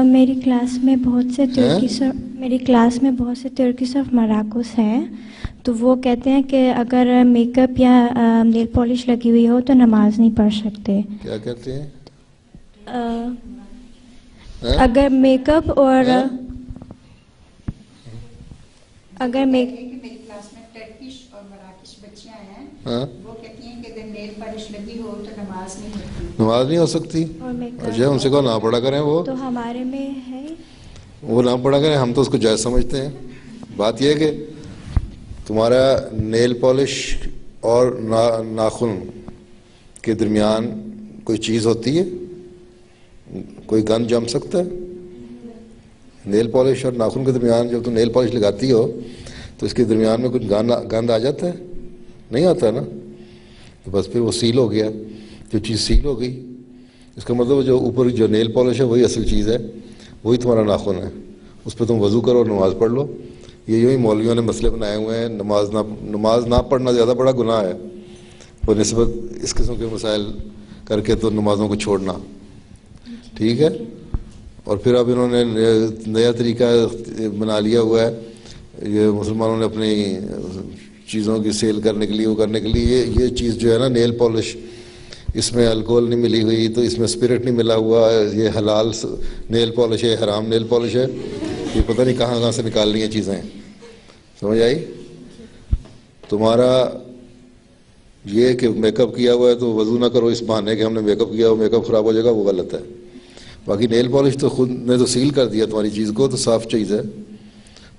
میری کلاس میں بہت سے ترکش آف مراکز ہیں، تو وہ کہتے ہیں کہ اگر میک اپ یا نیل پالش لگی ہوئی ہو تو نماز نہیں پڑھ سکتے۔ کیا کہتے ہیں؟ اگر میک اپ اور اگر میری کلاس میں ٹرکش اور مراکش بچیاں ہیں، وہ کہتی ہیں کہ اگر نیل پالش لگی ہو تو نماز نہیں ہوتی۔ نماز نہیں ہو سکتی؟ اچھا ان سے کہو نہ پڑھا کریں، وہ تو ہمارے میں ہے وہ نہ پڑھا کریں، ہم تو اس کو جائز سمجھتے ہیں۔ بات یہ ہے کہ تمہارا نیل پالش اور ناخن کے درمیان کوئی چیز ہوتی ہے، کوئی گند جم سکتا ہے؟ نیل پالش اور ناخن کے درمیان جب تم نیل پالش لگاتی ہو تو اس کے درمیان میں کچھ گند آ جاتا ہے؟ نہیں آتا نا، تو بس پھر وہ سیل ہو گیا۔ جو چیز سیل ہو گئی اس کا مطلب جو اوپر جو نیل پالش ہے وہی اصل چیز ہے، وہی تمہارا ناخن ہے، اس پہ تم وضو کرو اور نماز پڑھ لو۔ یہ یوں ہی مولویوں نے مسئلے بنائے ہوئے ہیں، نماز نہ پڑھنا زیادہ بڑا گناہ ہے اور نسبت اس قسم کے مسائل کر کے تو نمازوں کو چھوڑنا ٹھیک ہے۔ اور پھر اب انہوں نے نیا طریقہ بنا لیا ہوا ہے، یہ مسلمانوں نے اپنی چیزوں کی سیل کرنے کے لیے وہ کرنے کے لیے یہ چیز جو ہے نا نیل پالش، اس میں الکوہول نہیں ملی ہوئی، تو اس میں اسپرٹ نہیں ملا ہوا، یہ حلال نیل پالش ہے، حرام نیل پالش ہے، یہ پتہ نہیں کہاں سے نکال لی ہیں چیزیں، سمجھ آئی؟ تمہارا یہ کہ میک اپ کیا ہوا ہے تو وضو نہ کرو اس بہانے کہ ہم نے میک اپ کیا ہو، میک اپ خراب ہو جائے گا، وہ غلط ہے۔ باقی نیل پالش تو خود نے تو سیل کر دیا تمہاری چیز کو، تو صاف چیز ہے،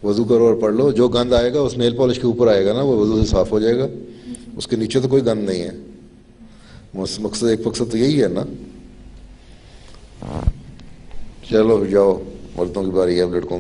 وضو کرو اور پڑھ لو۔ جو گند آئے گا اس نیل پالش کے اوپر آئے گا نا، وہ وضو سے صاف ہو جائے گا، اس کے نیچے تو کوئی گند نہیں ہے۔ مقصد ایک مقصد تو یہی ہے نا۔ چلو جاؤ، مردوں کی باری ہے، اب لڑکوں